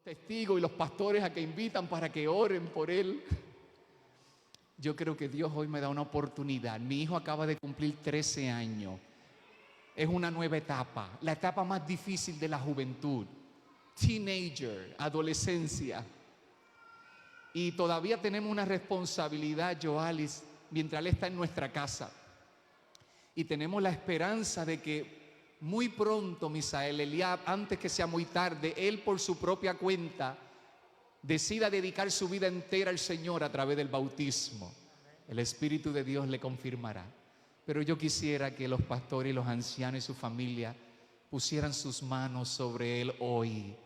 testigos y los pastores a que invitan para que oren por él. Yo creo que Dios hoy me da una oportunidad. Mi hijo acaba de cumplir 13 años. Es una nueva etapa, la etapa más difícil de la juventud. Teenager, adolescencia. Y todavía tenemos una responsabilidad, Joalis, mientras él está en nuestra casa. Y tenemos la esperanza de que muy pronto, Misael, Eliab, antes que sea muy tarde, él por su propia cuenta decida dedicar su vida entera al Señor a través del bautismo. El Espíritu de Dios le confirmará. Pero yo quisiera que los pastores y los ancianos y su familia pusieran sus manos sobre él hoy.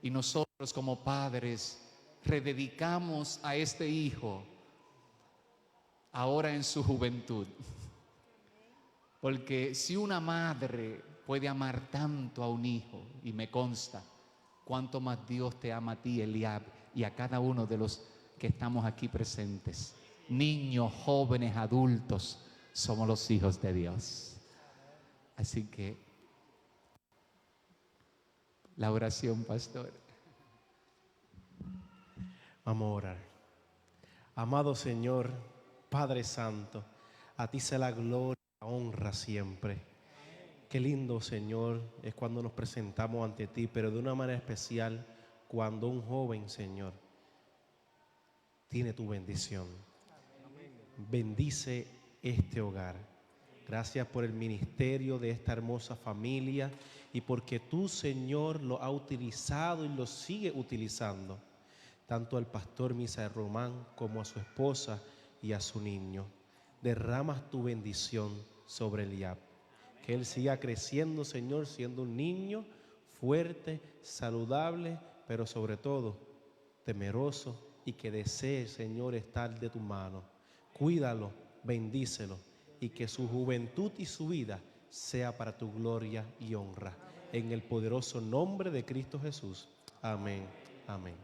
Y nosotros como padres rededicamos a este hijo ahora en su juventud. Porque si una madre puede amar tanto a un hijo, y me consta, cuánto más Dios te ama a ti, Eliab, y a cada uno de los que estamos aquí presentes. Niños, jóvenes, adultos, somos los hijos de Dios. Así que, la oración, pastor. Vamos a orar. Amado Señor, Padre Santo, a ti sea la gloria, la honra siempre. Qué lindo, Señor, es cuando nos presentamos ante ti, pero de una manera especial cuando un joven, Señor, tiene tu bendición. Bendice este hogar. Gracias por el ministerio de esta hermosa familia y porque tú, Señor, lo has utilizado y lo sigue utilizando, tanto al pastor Misael Román como a su esposa y a su niño. Derramas tu bendición sobre Eliab. Que él siga creciendo, Señor, siendo un niño fuerte, saludable, pero sobre todo temeroso y que desee, Señor, estar de tu mano. Cuídalo, bendícelo y que su juventud y su vida sea para tu gloria y honra. En el poderoso nombre de Cristo Jesús. Amén. Amén.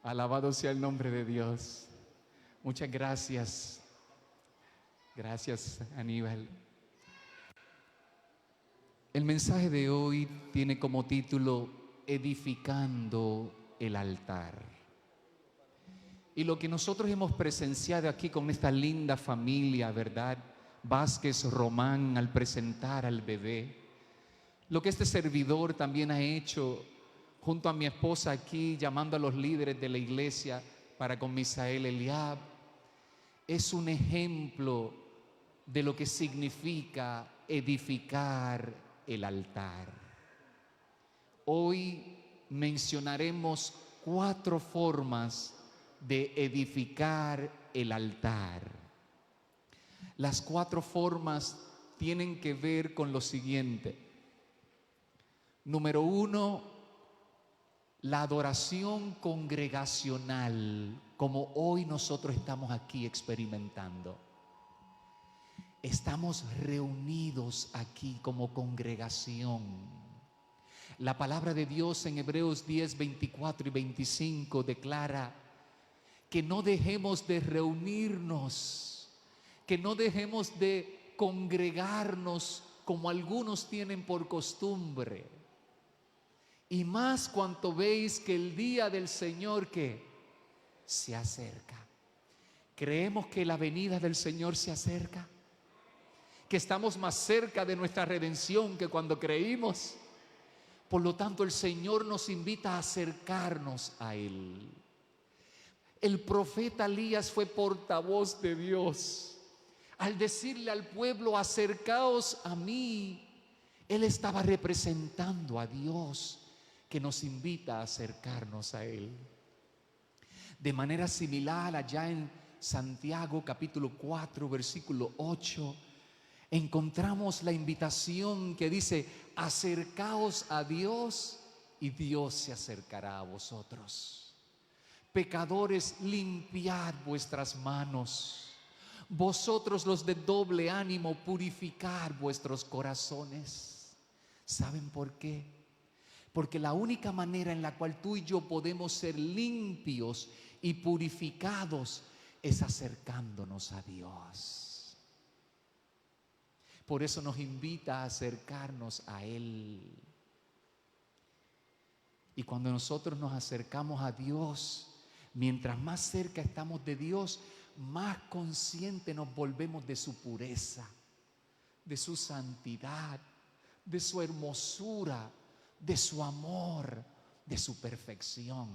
Alabado sea el nombre de Dios. Muchas gracias. Gracias, Aníbal. El mensaje de hoy tiene como título Edificando el altar. Y lo que nosotros hemos presenciado aquí con esta linda familia, ¿verdad? Vázquez Román, al presentar al bebé. Lo que este servidor también ha hecho junto a mi esposa aquí, llamando a los líderes de la iglesia para con Misael Eliab, es un ejemplo de lo que significa edificar el altar. Hoy mencionaremos 4 formas de edificar el altar. Las 4 formas tienen que ver con lo siguiente. Número 1, la adoración congregacional, como hoy nosotros estamos aquí experimentando. Estamos reunidos aquí como congregación. La palabra de Dios en Hebreos 10, 24 y 25 declara que no dejemos de reunirnos, que no dejemos de congregarnos como algunos tienen por costumbre. Y más cuanto veis que el día del Señor que se acerca. ¿Creemos que la venida del Señor se acerca? Que estamos más cerca de nuestra redención que cuando creímos. Por lo tanto, el Señor nos invita a acercarnos a Él. El profeta Elías fue portavoz de Dios. Al decirle al pueblo, acercaos a mí, él estaba representando a Dios, que nos invita a acercarnos a Él. De manera similar, allá en Santiago capítulo 4, versículo 8, encontramos la invitación que dice, acercaos a Dios y Dios se acercará a vosotros. Pecadores, limpiad vuestras manos. Vosotros los de doble ánimo, purificar vuestros corazones. ¿Saben por qué? Porque la única manera en la cual tú y yo podemos ser limpios y purificados es acercándonos a Dios. Por eso nos invita a acercarnos a Él. Y cuando nosotros nos acercamos a Dios, mientras más cerca estamos de Dios, más conscientes nos volvemos de su pureza, de su santidad, de su hermosura, de su amor, de su perfección.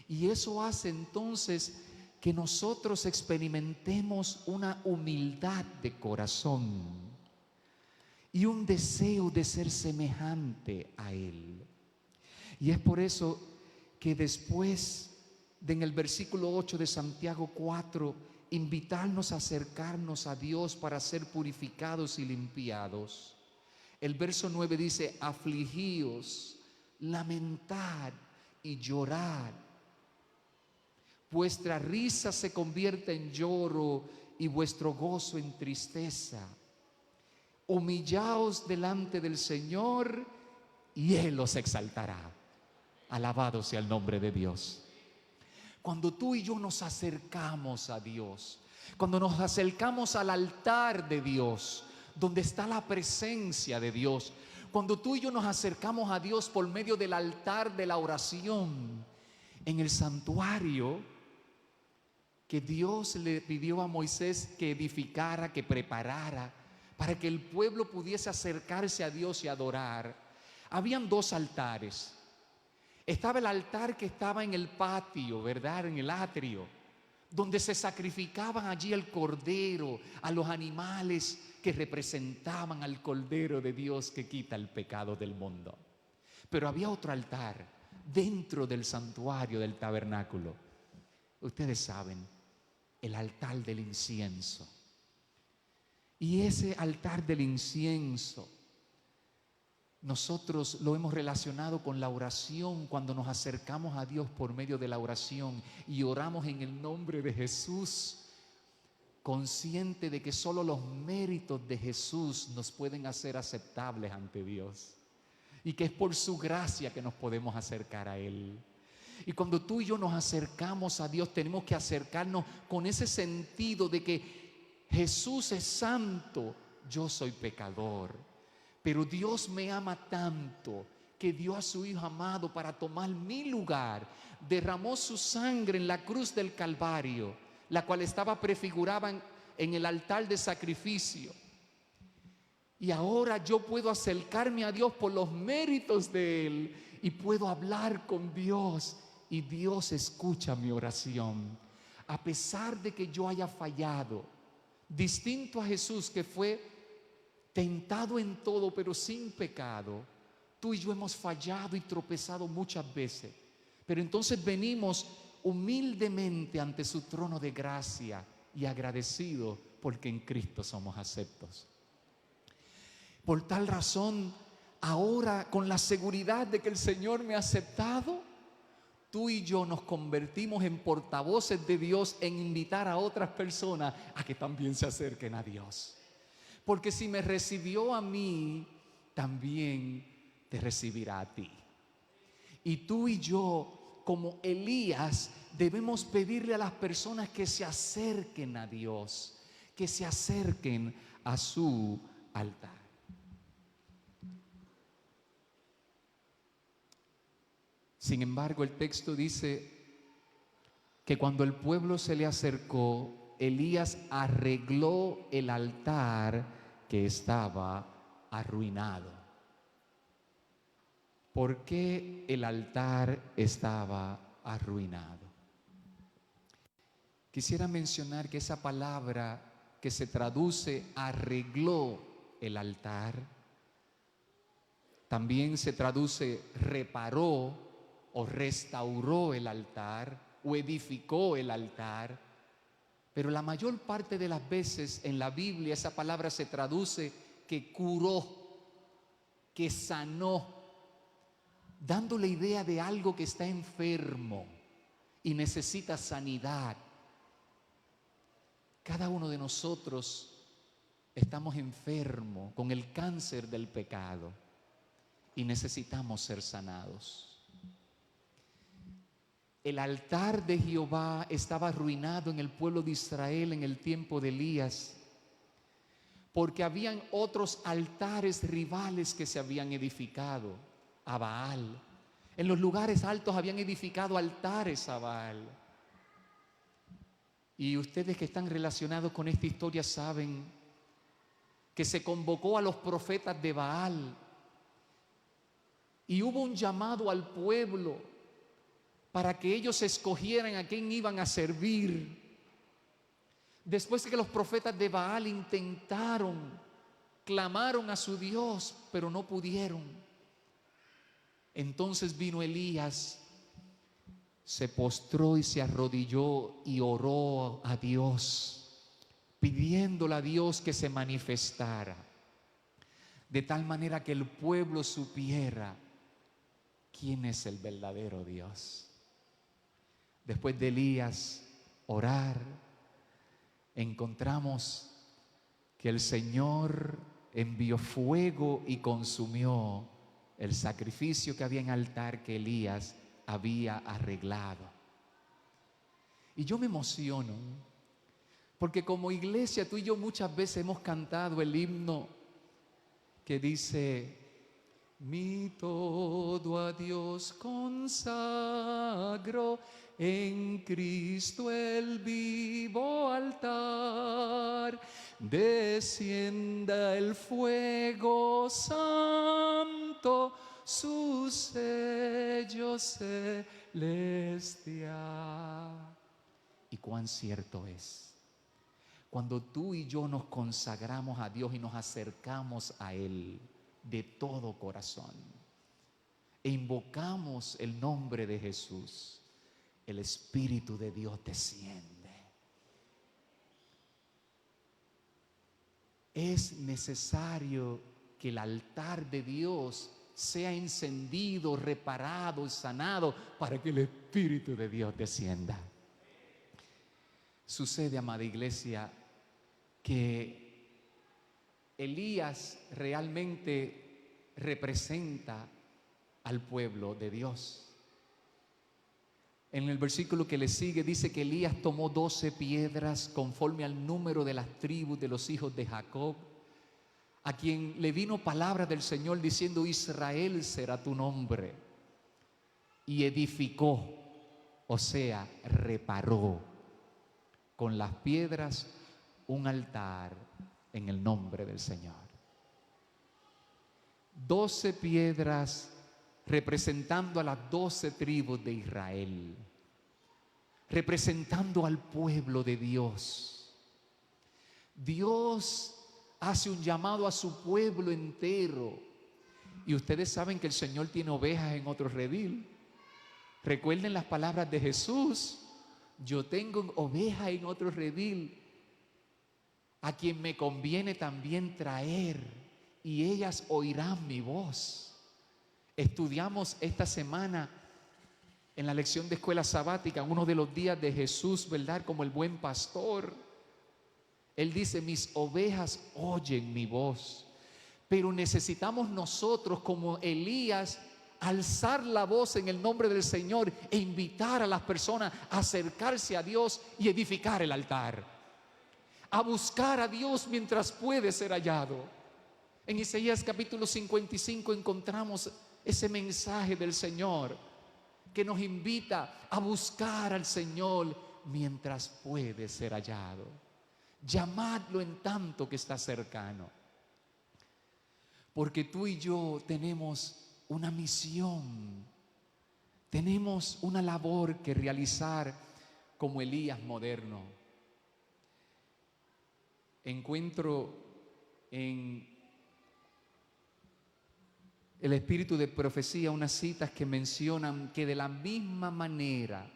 Y eso hace entonces que nosotros experimentemos una humildad de corazón y un deseo de ser semejante a Él. Y es por eso que después de en el versículo 8 de Santiago 4, invitarnos a acercarnos a Dios para ser purificados y limpiados, el verso 9 dice: afligíos, lamentad y llorad. Vuestra risa se convierte en lloro y vuestro gozo en tristeza. Humillaos delante del Señor y Él os exaltará. Alabado sea el nombre de Dios. Cuando tú y yo nos acercamos a Dios, cuando nos acercamos al altar de Dios, donde está la presencia de Dios, cuando tú y yo nos acercamos a Dios por medio del altar de la oración, en el santuario que Dios le pidió a Moisés que edificara, que preparara, para que el pueblo pudiese acercarse a Dios y adorar, habían dos altares. Estaba el altar que estaba en el patio, ¿verdad? En el atrio, donde se sacrificaban allí el cordero, a los animales que representaban al Cordero de Dios que quita el pecado del mundo. Pero había otro altar dentro del santuario del tabernáculo. Ustedes saben, el altar del incienso. Y ese altar del incienso nosotros lo hemos relacionado con la oración, cuando nos acercamos a Dios por medio de la oración y oramos en el nombre de Jesús, consciente de que solo los méritos de Jesús nos pueden hacer aceptables ante Dios y que es por su gracia que nos podemos acercar a Él. Y cuando tú y yo nos acercamos a Dios, tenemos que acercarnos con ese sentido de que Jesús es santo, yo soy pecador. Pero Dios me ama tanto que dio a su Hijo amado para tomar mi lugar. Derramó su sangre en la cruz del Calvario, la cual estaba prefigurada en el altar de sacrificio. Y ahora yo puedo acercarme a Dios por los méritos de Él y puedo hablar con Dios y Dios escucha mi oración. A pesar de que yo haya fallado, distinto a Jesús que fue tentado en todo, pero sin pecado, tú y yo hemos fallado y tropezado muchas veces. Pero entonces venimos humildemente ante su trono de gracia y agradecidos porque en Cristo somos aceptos. Por tal razón, ahora con la seguridad de que el Señor me ha aceptado, tú y yo nos convertimos en portavoces de Dios en invitar a otras personas a que también se acerquen a Dios. Porque si me recibió a mí, también te recibirá a ti. Y tú y yo, como Elías, debemos pedirle a las personas que se acerquen a Dios, que se acerquen a su altar. Sin embargo, el texto dice que cuando el pueblo se le acercó, Elías arregló el altar que estaba arruinado. ¿Por qué el altar estaba arruinado? Quisiera mencionar que esa palabra que se traduce arregló el altar, también se traduce reparó o restauró el altar o edificó el altar. Pero la mayor parte de las veces en la Biblia esa palabra se traduce que curó, que sanó, dando la idea de algo que está enfermo y necesita sanidad. Cada uno de nosotros estamos enfermos con el cáncer del pecado y necesitamos ser sanados. El altar de Jehová estaba arruinado en el pueblo de Israel en el tiempo de Elías, porque habían otros altares rivales que se habían edificado a Baal. En los lugares altos habían edificado altares a Baal. Y ustedes que están relacionados con esta historia saben que se convocó a los profetas de Baal y hubo un llamado al pueblo para que ellos escogieran a quién iban a servir. Después de que los profetas de Baal intentaron, clamaron a su Dios, pero no pudieron. Entonces vino Elías, se postró y se arrodilló y oró a Dios, pidiéndole a Dios que se manifestara, de tal manera que el pueblo supiera quién es el verdadero Dios. Después de Elías orar, encontramos que el Señor envió fuego y consumió el sacrificio que había en altar que Elías había arreglado. Y yo me emociono porque como iglesia tú y yo muchas veces hemos cantado el himno que dice: mi todo a Dios consagro, en Cristo el vivo altar, descienda el fuego santo, su sello celestial. Y cuán cierto es, cuando tú y yo nos consagramos a Dios y nos acercamos a Él de todo corazón e invocamos el nombre de Jesús, el Espíritu de Dios desciende. Es necesario que el altar de Dios sea encendido, reparado y sanado para que el Espíritu de Dios descienda. Sucede, amada iglesia, que Elías realmente representa al pueblo de Dios. En el versículo que le sigue dice que Elías tomó 12 piedras conforme al número de las tribus de los hijos de Jacob, a quien le vino palabra del Señor diciendo: Israel será tu nombre. Y edificó, o sea, reparó con las piedras un altar en el nombre del Señor. 12 piedras representando a las 12 tribus de Israel, representando al pueblo de Dios. Dios hace un llamado a su pueblo entero. Y ustedes saben que el Señor tiene ovejas en otro redil. Recuerden las palabras de Jesús: yo tengo ovejas en otro redil, a quien me conviene también traer, y ellas oirán mi voz. Estudiamos esta semana en la lección de escuela sabática, uno de los días de Jesús, ¿verdad? Como el buen pastor. Él dice: mis ovejas oyen mi voz. Pero necesitamos nosotros, como Elías, alzar la voz en el nombre del Señor e invitar a las personas a acercarse a Dios y edificar el altar, a buscar a Dios mientras puede ser hallado. En Isaías capítulo 55 encontramos ese mensaje del Señor que nos invita a buscar al Señor mientras puede ser hallado. Llamadlo en tanto que está cercano. Porque tú y yo tenemos una misión, tenemos una labor que realizar como Elías moderno. Encuentro en el espíritu de profecía unas citas que mencionan que de la misma manera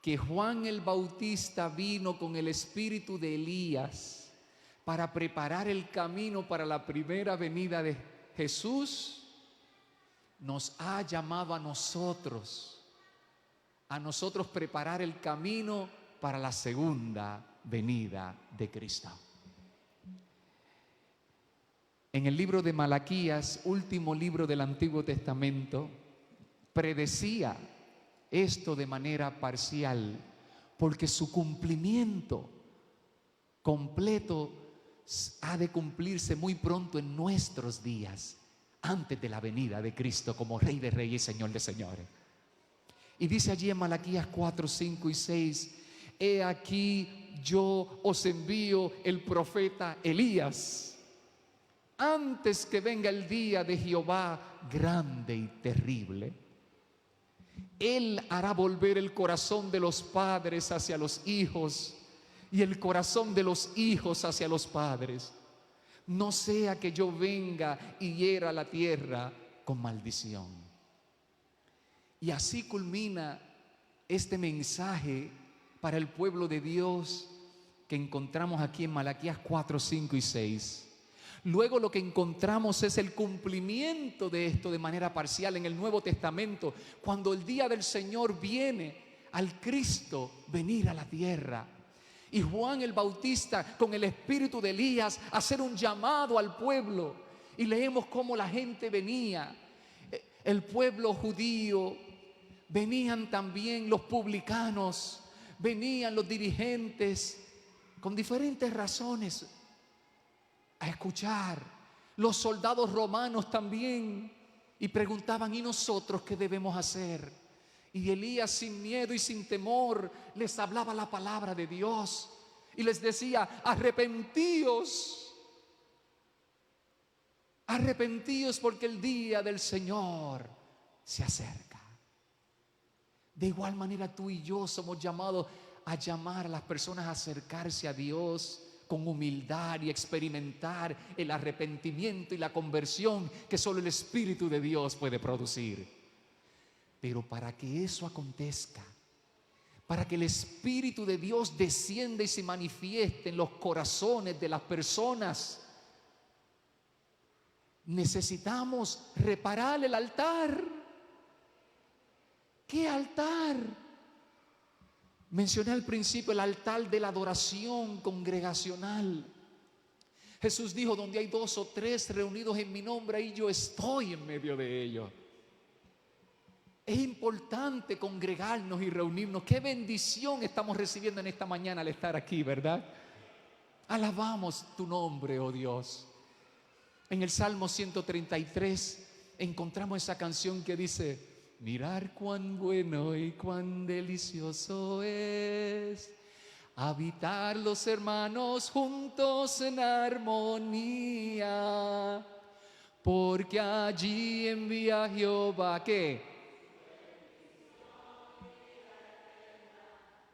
que Juan el Bautista vino con el espíritu de Elías para preparar el camino para la primera venida de Jesús, nos ha llamado a nosotros preparar el camino para la segunda venida de Cristo. En el libro de Malaquías, último libro del Antiguo Testamento, predecía esto de manera parcial, porque su cumplimiento completo ha de cumplirse muy pronto en nuestros días, antes de la venida de Cristo como Rey de Reyes y Señor de Señores. Y dice allí en Malaquías 4, 5 y 6: he aquí yo os envío el profeta Elías, antes que venga el día de Jehová grande y terrible. Él hará volver el corazón de los padres hacia los hijos y el corazón de los hijos hacia los padres, no sea que yo venga y hiera la tierra con maldición. Y así culmina este mensaje para el pueblo de Dios que encontramos aquí en Malaquías 4, 5 y 6. Luego lo que encontramos es el cumplimiento de esto de manera parcial en el Nuevo Testamento, cuando el día del Señor viene al Cristo venir a la tierra. Y Juan el Bautista, con el espíritu de Elías, hacer un llamado al pueblo. Y leemos cómo la gente venía, el pueblo judío, venían también los publicanos, venían los dirigentes con diferentes razones a escuchar, los soldados romanos también, y preguntaban: ¿y nosotros qué debemos hacer? Y Elías, sin miedo y sin temor, les hablaba la palabra de Dios y les decía: arrepentíos, arrepentíos, porque el día del Señor se acerca. De igual manera tú y yo somos llamados a llamar a las personas a acercarse a Dios con humildad y experimentar el arrepentimiento y la conversión que solo el Espíritu de Dios puede producir. Pero para que eso acontezca, para que el Espíritu de Dios descienda y se manifieste en los corazones de las personas, necesitamos reparar el altar. ¿Qué altar? Mencioné al principio el altar de la adoración congregacional. Jesús dijo: donde hay 2 o 3 reunidos en mi nombre, ahí yo estoy en medio de ellos. Es importante congregarnos y reunirnos. Qué bendición estamos recibiendo en esta mañana al estar aquí, ¿verdad? Alabamos tu nombre, oh Dios. En el Salmo 133 encontramos esa canción que dice: mirar cuán bueno y cuán delicioso es habitar los hermanos juntos en armonía, porque allí envía Jehová, ¿qué?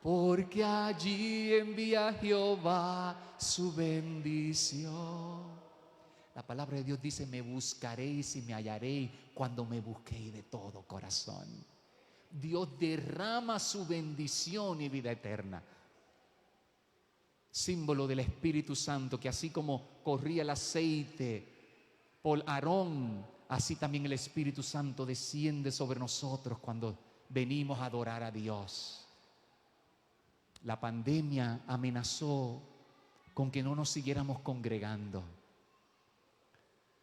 Porque allí envía Jehová su bendición. La palabra de Dios dice: me buscaréis y me hallaréis cuando me busquéis de todo corazón. Dios derrama su bendición y vida eterna. Símbolo del Espíritu Santo, que así como corría el aceite por Aarón, así también el Espíritu Santo desciende sobre nosotros cuando venimos a adorar a Dios. La pandemia amenazó con que no nos siguiéramos congregando.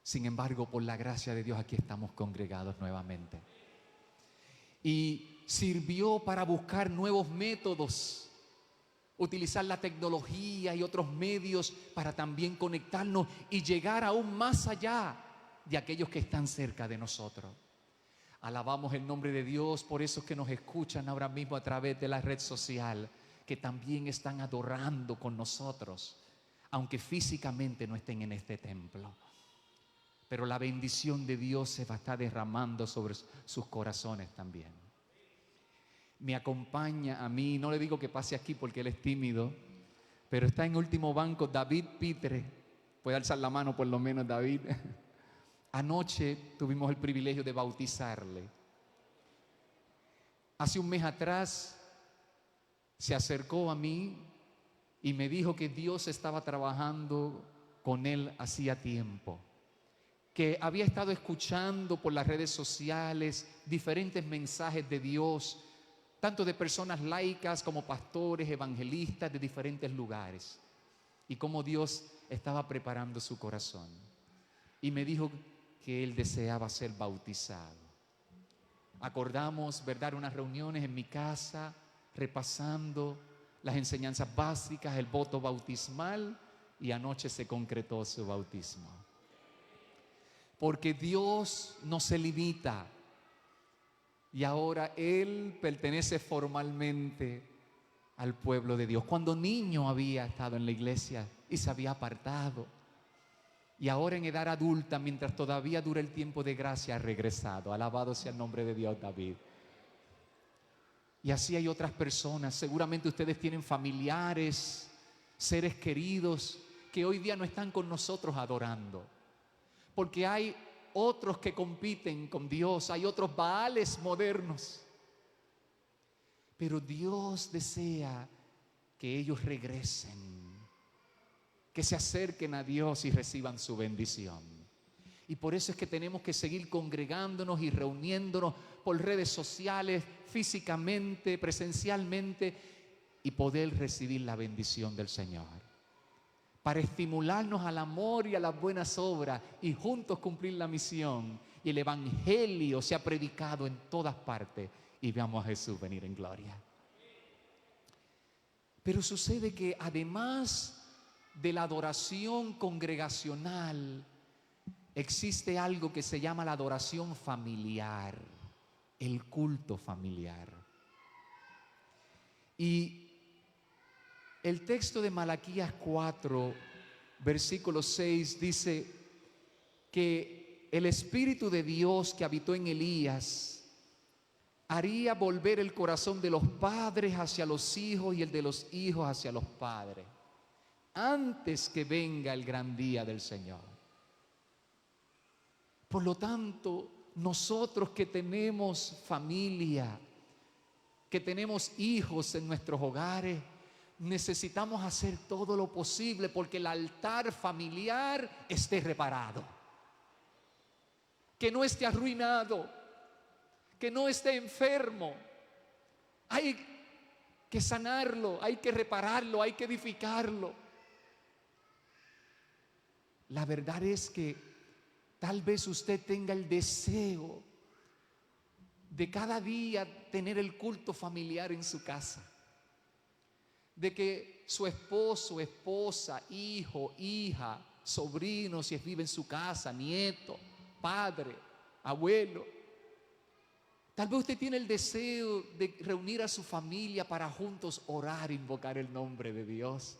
Sin embargo, por la gracia de Dios, aquí estamos congregados nuevamente. Y sirvió para buscar nuevos métodos, utilizar la tecnología y otros medios para también conectarnos y llegar aún más allá de aquellos que están cerca de nosotros. Alabamos el nombre de Dios por esos que nos escuchan ahora mismo a través de la red social, que también están adorando con nosotros, aunque físicamente no estén en este templo. Pero la bendición de Dios se va a estar derramando sobre sus corazones también. Me acompaña a mí, no le digo que pase aquí porque él es tímido, pero está en último banco David Pitre. Puede alzar la mano por lo menos, David. Anoche tuvimos el privilegio de bautizarle. Hace un mes atrás se acercó a mí y me dijo que Dios estaba trabajando con él hacía tiempo, que había estado escuchando por las redes sociales diferentes mensajes de Dios, tanto de personas laicas como pastores, evangelistas de diferentes lugares, y cómo Dios estaba preparando su corazón. Y me dijo que él deseaba ser bautizado. Acordamos, ¿verdad?, unas reuniones en mi casa, repasando las enseñanzas básicas, el voto bautismal, y anoche se concretó su bautismo. Porque Dios no se limita y ahora Él pertenece formalmente al pueblo de Dios. Cuando niño había estado en la iglesia y se había apartado, y ahora en edad adulta, mientras todavía dura el tiempo de gracia, ha regresado. Alabado sea el nombre de Dios, David. Y así hay otras personas. Seguramente ustedes tienen familiares, seres queridos que hoy día no están con nosotros adorando, porque hay otros que compiten con Dios, hay otros Baales modernos. Pero Dios desea que ellos regresen, que se acerquen a Dios y reciban su bendición. Y por eso es que tenemos que seguir congregándonos y reuniéndonos por redes sociales, físicamente, presencialmente, y poder recibir la bendición del Señor, para estimularnos al amor y a las buenas obras y juntos cumplir la misión. Y el evangelio sea predicado en todas partes y veamos a Jesús venir en gloria. Pero sucede que además de la adoración congregacional, existe algo que se llama la adoración familiar, el culto familiar. Y el texto de Malaquías 4, versículo 6 dice que el Espíritu de Dios que habitó en Elías haría volver el corazón de los padres hacia los hijos y el de los hijos hacia los padres, antes que venga el gran día del Señor. Por lo tanto, nosotros que tenemos familia, que tenemos hijos en nuestros hogares, necesitamos hacer todo lo posible porque el altar familiar esté reparado, que no esté arruinado, que no esté enfermo. Hay que sanarlo, hay que repararlo, hay que edificarlo. La verdad es que tal vez usted tenga el deseo de cada día tener el culto familiar en su casa, de que su esposo, esposa, hijo, hija, sobrino, si vive en su casa, nieto, padre, abuelo. Tal vez usted tiene el deseo de reunir a su familia para juntos orar e invocar el nombre de Dios,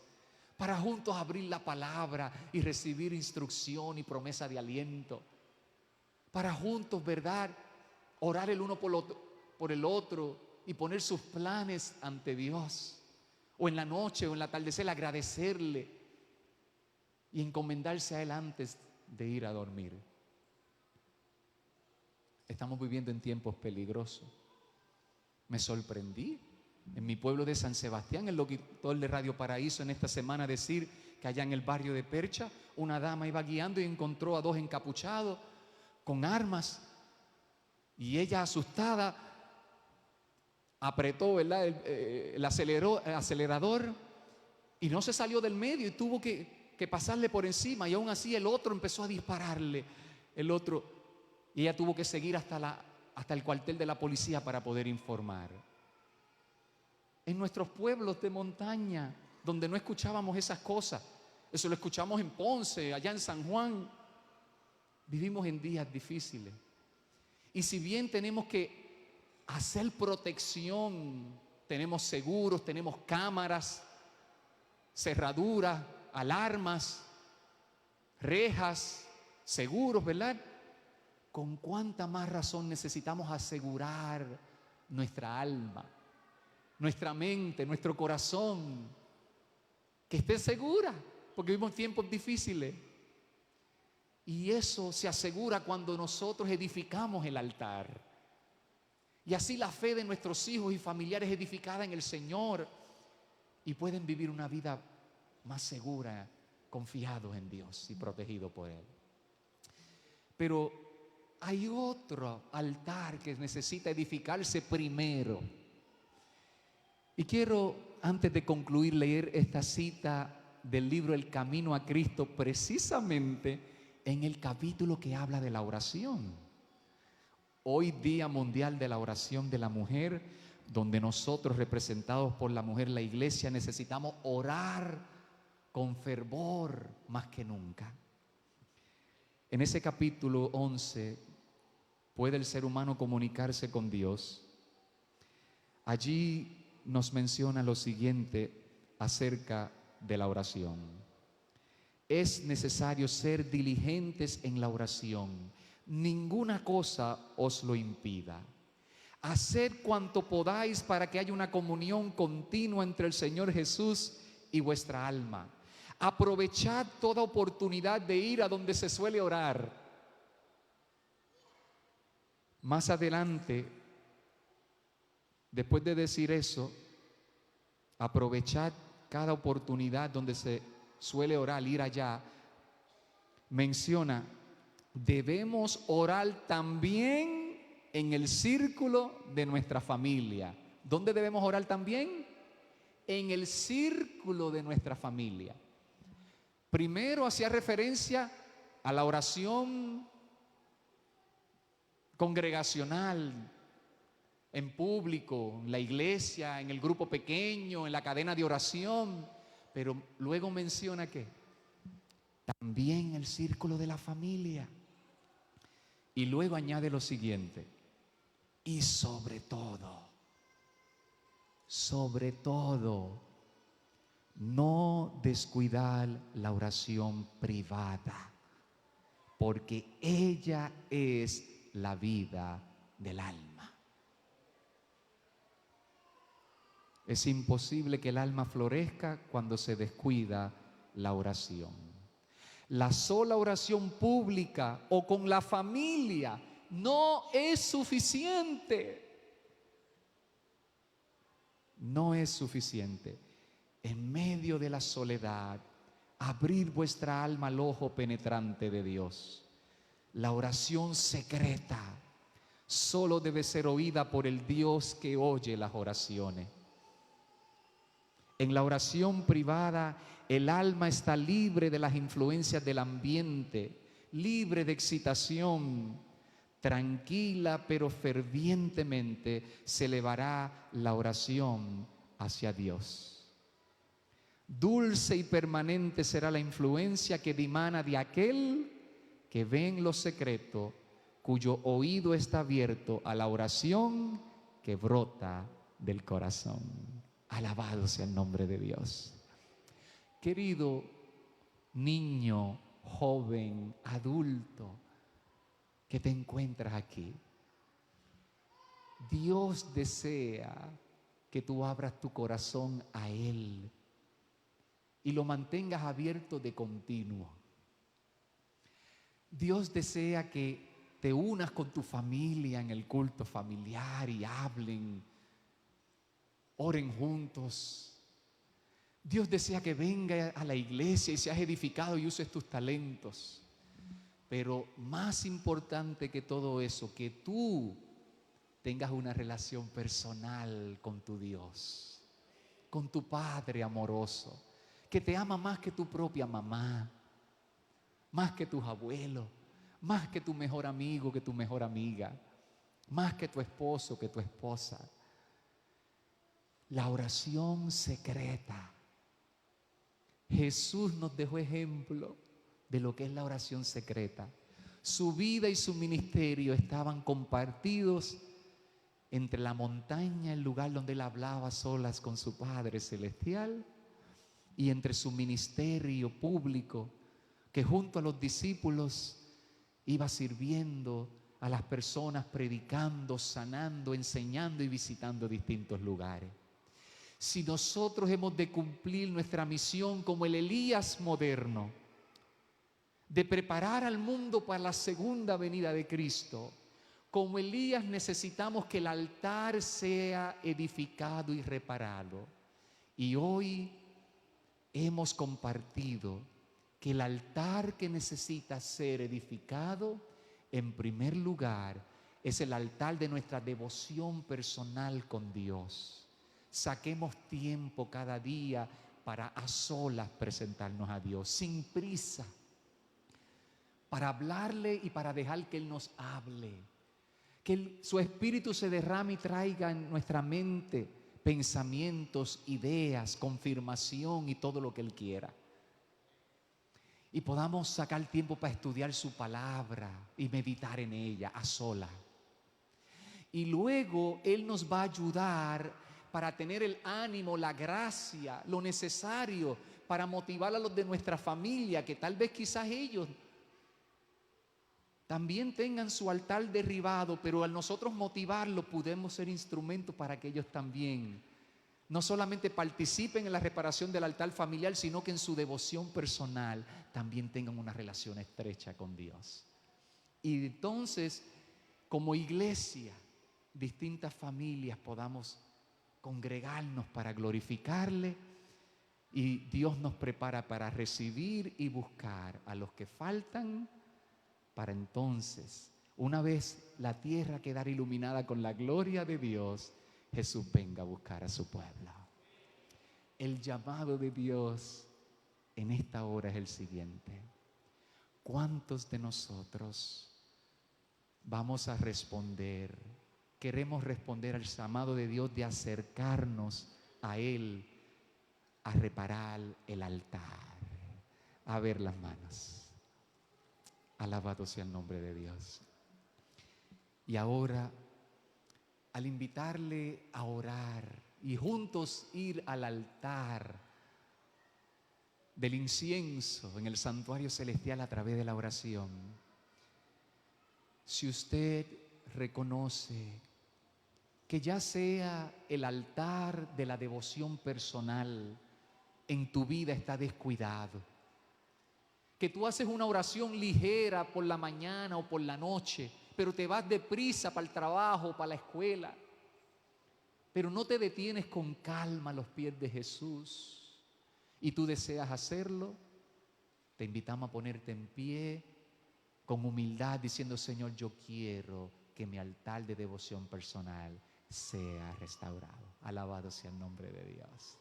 para juntos abrir la palabra y recibir instrucción y promesa de aliento, para juntos, ¿verdad?, orar el uno por el otro y poner sus planes ante Dios, o en la noche o en el atardecer agradecerle y encomendarse a Él antes de ir a dormir. Estamos viviendo en tiempos peligrosos. Me sorprendí en mi pueblo de San Sebastián, el locutor de Radio Paraíso en esta semana decir que allá en el barrio de Percha una dama iba guiando y encontró a dos encapuchados con armas, y ella, asustada, apretó, ¿verdad?, el acelerador y no se salió del medio y tuvo que pasarle por encima, y aún así el otro empezó a dispararle, y ella tuvo que seguir hasta el cuartel de la policía para poder informar. En nuestros pueblos de montaña, donde no escuchábamos esas cosas, eso lo escuchamos en Ponce, allá en San Juan, vivimos en días difíciles. Y si bien tenemos que hacer protección, tenemos seguros, tenemos cámaras, cerraduras, alarmas, rejas, seguros, ¿verdad? ¿Con cuánta más razón necesitamos asegurar nuestra alma, nuestra mente, nuestro corazón, que esté segura? Porque vivimos tiempos difíciles. Y eso se asegura cuando nosotros edificamos el altar. Y así la fe de nuestros hijos y familiares edificada en el Señor, y pueden vivir una vida más segura, confiados en Dios y protegidos por Él. Pero hay otro altar que necesita edificarse primero. Y quiero, antes de concluir, leer esta cita del libro El Camino a Cristo, precisamente en el capítulo que habla de la oración. Hoy, Día Mundial de la Oración de la Mujer, donde nosotros, representados por la mujer, la iglesia, necesitamos orar con fervor más que nunca. En ese capítulo 11, ¿puede el ser humano comunicarse con Dios? Allí nos menciona lo siguiente acerca de la oración. Es necesario ser diligentes en la oración. Ninguna cosa os lo impida. Haced cuanto podáis para que haya una comunión continua entre el Señor Jesús y vuestra alma. Aprovechad toda oportunidad de ir a donde se suele orar. Más adelante, después de decir eso, aprovechad cada oportunidad donde se suele orar, ir allá, menciona, debemos orar también en el círculo de nuestra familia. ¿Dónde debemos orar también? En el círculo de nuestra familia. Primero hacía referencia a la oración congregacional, en público, en la iglesia, en el grupo pequeño, en la cadena de oración, pero luego menciona que también el círculo de la familia. Y luego añade lo siguiente, y sobre todo, no descuidar la oración privada, porque ella es la vida del alma. Es imposible que el alma florezca cuando se descuida la oración. La sola oración pública o con la familia no es suficiente. No es suficiente. En medio de la soledad, abrir vuestra alma al ojo penetrante de Dios. La oración secreta solo debe ser oída por el Dios que oye las oraciones. En la oración privada, el alma está libre de las influencias del ambiente, libre de excitación. Tranquila pero fervientemente se elevará la oración hacia Dios. Dulce y permanente será la influencia que dimana de aquel que ve en lo secreto, cuyo oído está abierto a la oración que brota del corazón. Alabado sea el nombre de Dios. Querido niño, joven, adulto, que te encuentras aquí, Dios desea que tú abras tu corazón a Él y lo mantengas abierto de continuo. Dios desea que te unas con tu familia en el culto familiar y hablen, oren juntos. Dios desea que venga a la iglesia y seas edificado y uses tus talentos. Pero más importante que todo eso, que tú tengas una relación personal con tu Dios, con tu Padre amoroso, que te ama más que tu propia mamá, más que tus abuelos, más que tu mejor amigo, que tu mejor amiga, más que tu esposo, que tu esposa. La oración secreta. Jesús nos dejó ejemplo de lo que es la oración secreta. Su vida y su ministerio estaban compartidos entre la montaña, el lugar donde él hablaba a solas con su Padre Celestial, y entre su ministerio público, que junto a los discípulos iba sirviendo a las personas, predicando, sanando, enseñando y visitando distintos lugares. Si nosotros hemos de cumplir nuestra misión como el Elías moderno, de preparar al mundo para la segunda venida de Cristo, como Elías necesitamos que el altar sea edificado y reparado. Y hoy hemos compartido que el altar que necesita ser edificado, en primer lugar, es el altar de nuestra devoción personal con Dios. Saquemos tiempo cada día para a solas presentarnos a Dios, sin prisa, para hablarle y para dejar que Él nos hable. Que su Espíritu se derrame y traiga en nuestra mente pensamientos, ideas, confirmación y todo lo que Él quiera. y podamos sacar tiempo para estudiar su palabra y meditar en ella a sola. Y luego Él nos va a ayudar para tener el ánimo, la gracia, lo necesario para motivar a los de nuestra familia, que tal vez quizás ellos también tengan su altar derribado, pero al nosotros motivarlo podemos ser instrumentos para que ellos también no solamente participen en la reparación del altar familiar, sino que en su devoción personal también tengan una relación estrecha con Dios. Y entonces, como iglesia, distintas familias podamos congregarnos para glorificarle, y Dios nos prepara para recibir y buscar a los que faltan, para entonces, una vez la tierra quedar iluminada con la gloria de Dios, Jesús venga a buscar a su pueblo. El llamado de Dios en esta hora es el siguiente: ¿cuántos de nosotros vamos a responder? Queremos responder al llamado de Dios de acercarnos a Él, a reparar el altar. A ver las manos. Alabado sea el nombre de Dios. Y ahora, al invitarle a orar y juntos ir al altar del incienso en el santuario celestial a través de la oración, si usted reconoce que ya sea el altar de la devoción personal en tu vida está descuidado, que tú haces una oración ligera por la mañana o por la noche, pero te vas deprisa para el trabajo, para la escuela, pero no te detienes con calma a los pies de Jesús, y tú deseas hacerlo, te invitamos a ponerte en pie con humildad diciendo: Señor, yo quiero que mi altar de devoción personal sea restaurado. Alabado sea el nombre de Dios.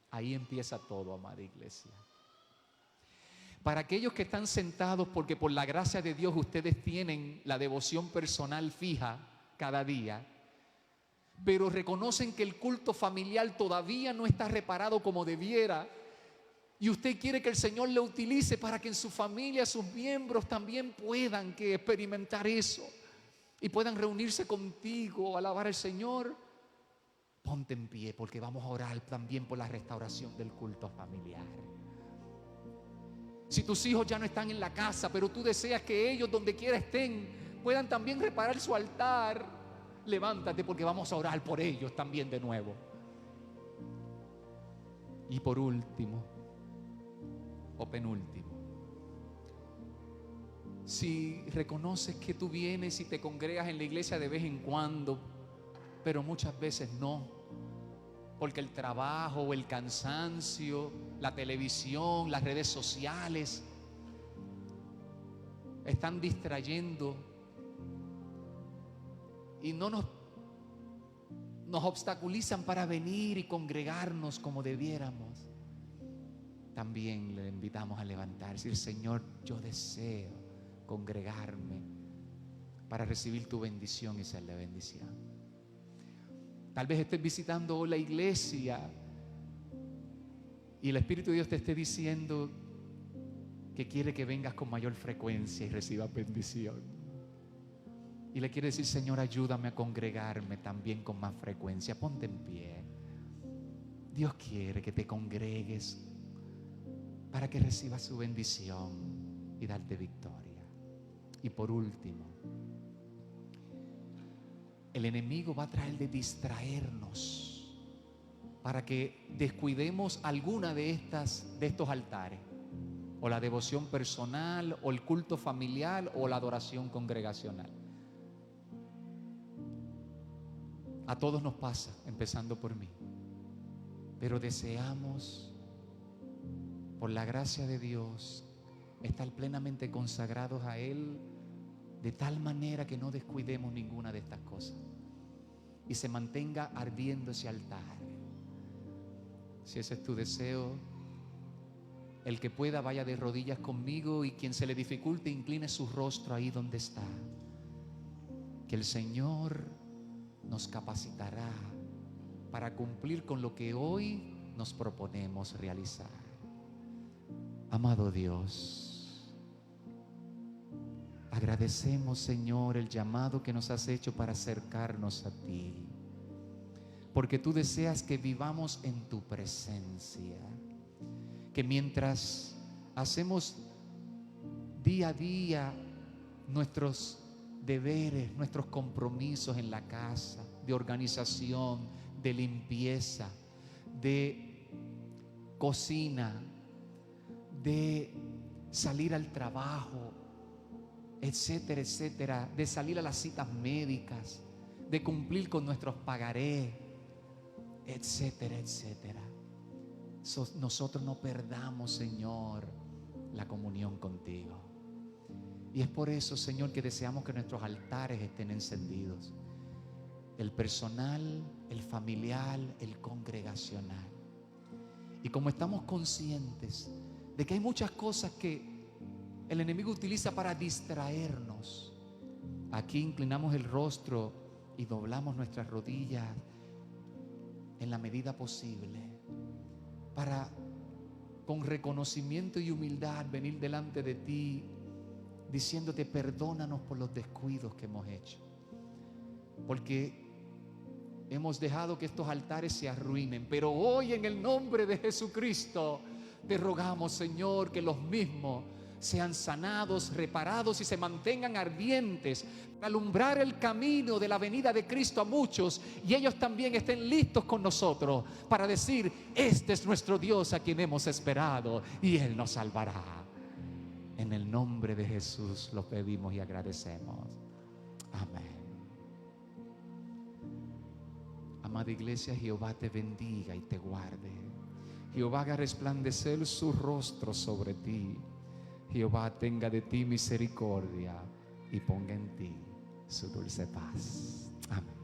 Ahí empieza todo, amada iglesia. Para aquellos que están sentados, porque por la gracia de Dios ustedes tienen la devoción personal fija cada día, pero reconocen que el culto familiar todavía no está reparado como debiera, y usted quiere que el Señor le utilice para que en su familia sus miembros también puedan experimentar eso y puedan reunirse contigo, alabar al Señor, ponte en pie, porque vamos a orar también por la restauración del culto familiar. Si tus hijos ya no están en la casa, pero tú deseas que ellos, donde quiera estén, puedan también reparar su altar, levántate, porque vamos a orar por ellos también de nuevo. Y por último, o penúltimo, si reconoces que tú vienes y te congregas en la iglesia de vez en cuando, pero muchas veces no, porque el trabajo o el cansancio, la televisión, las redes sociales están distrayendo y no nos obstaculizan para venir y congregarnos como debiéramos, también le invitamos a levantarse y decir: Señor, yo deseo congregarme para recibir tu bendición y ser la bendición. Tal vez estés visitando la iglesia y el Espíritu de Dios te esté diciendo que quiere que vengas con mayor frecuencia y recibas bendición. Y le quiere decir: Señor, ayúdame a congregarme también con más frecuencia. Ponte en pie. Dios quiere que te congregues para que recibas su bendición y darte victoria. Y por último, el enemigo va a tratar de distraernos para que descuidemos alguna de estos altares, o la devoción personal, o el culto familiar, o la adoración congregacional. A todos nos pasa, empezando por mí, pero deseamos, por la gracia de Dios, estar plenamente consagrados a Él, de tal manera que no descuidemos ninguna de estas cosas y se mantenga ardiendo ese altar. Si ese es tu deseo, el que pueda vaya de rodillas conmigo, y quien se le dificulte incline su rostro ahí donde está. Que el Señor nos capacitará para cumplir con lo que hoy nos proponemos realizar. Amado Dios, agradecemos, Señor, el llamado que nos has hecho para acercarnos a ti, porque tú deseas que vivamos en tu presencia, que mientras hacemos día a día nuestros deberes, nuestros compromisos en la casa, de organización, de limpieza, de cocina, de salir al trabajo, etcétera, etcétera, de salir a las citas médicas, de cumplir con nuestros pagarés, etcétera, etcétera. Nosotros no perdamos, Señor, la comunión contigo. Y es por eso, Señor, que deseamos que nuestros altares estén encendidos. El personal, el familiar, el congregacional. Y como estamos conscientes de que hay muchas cosas que el enemigo utiliza para distraernos, aquí inclinamos el rostro y doblamos nuestras rodillas en la medida posible para, con reconocimiento y humildad, venir delante de ti diciéndote: perdónanos por los descuidos que hemos hecho, porque hemos dejado que estos altares se arruinen. Pero hoy, en el nombre de Jesucristo, te rogamos, Señor, que los mismos sean sanados, reparados y se mantengan ardientes para alumbrar el camino de la venida de Cristo a muchos, y ellos también estén listos con nosotros para decir: este es nuestro Dios a quien hemos esperado y Él nos salvará. En el nombre de Jesús lo pedimos y agradecemos. Amén. Amada iglesia, Jehová te bendiga y te guarde. Jehová haga resplandecer su rostro sobre ti. Jehová tenga de ti misericordia y ponga en ti su dulce paz. Amén.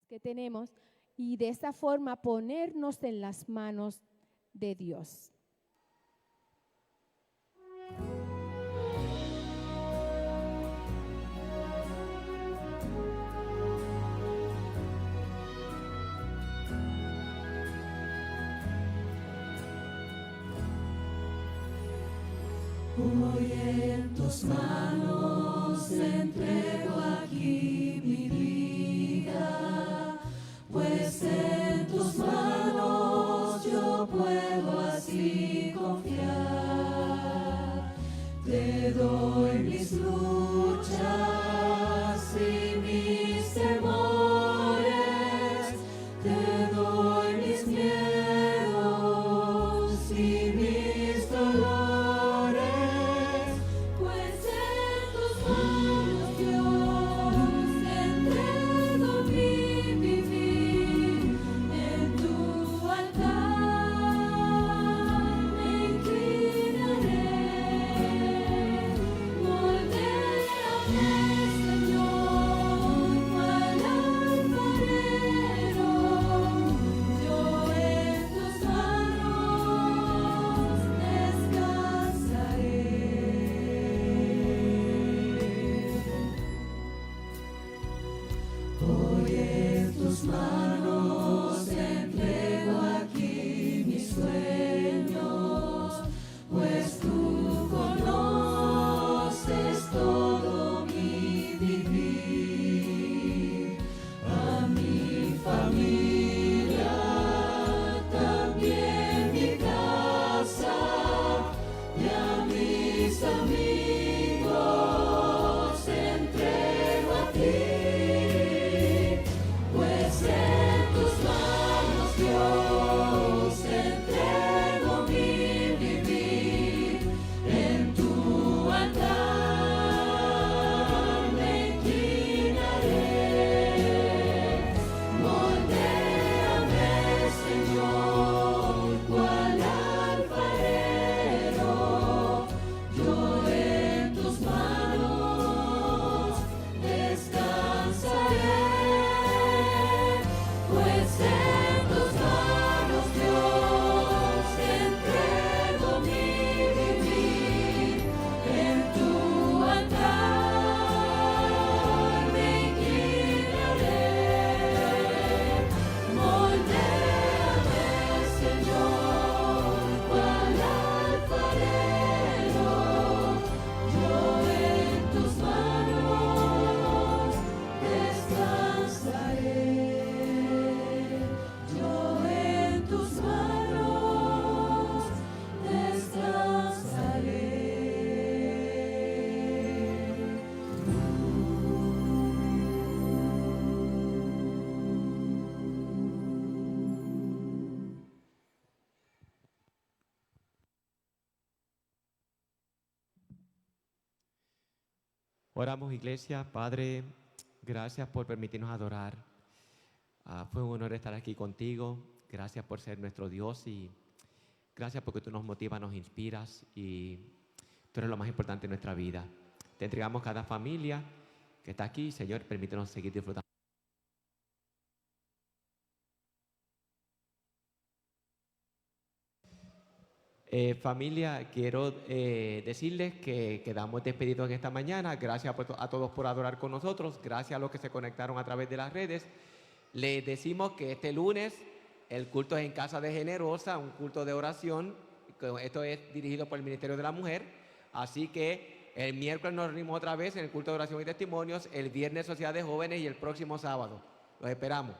Que tenemos, y de esta forma ponernos en las manos de Dios. Hoy en tus manos entrego aquí mi vida, pues en tus manos yo puedo así confiar. Te doy mis luchas y mis temores, te doy mis miedos y mis dolores, pues en tus manos Dios entrego mi vivir. En tu altar me inclinaré. Moldéame, Señor, cual alfarero. Yo en tus manos descansaré. Hoy en tus manos entrego aquí mis sueños, pues tú conoces todo mi vivir. A mi familia, también mi casa, y a mis Oramos, iglesia. Padre, gracias por permitirnos adorar. Fue un honor estar aquí contigo. Gracias por ser nuestro Dios y gracias porque tú nos motivas, nos inspiras y tú eres lo más importante en nuestra vida. Te entregamos cada familia que está aquí. Señor, permítenos seguir disfrutando. Familia, quiero decirles que quedamos despedidos en esta mañana. Gracias a todos por adorar con nosotros. Gracias a los que se conectaron a través de las redes. Les decimos que este lunes el culto es en Casa de Generosa, un culto de oración. Esto es dirigido por el Ministerio de la Mujer. Así que el miércoles nos reunimos otra vez en el culto de oración y testimonios. El viernes Sociedad de Jóvenes y el próximo sábado. Los esperamos.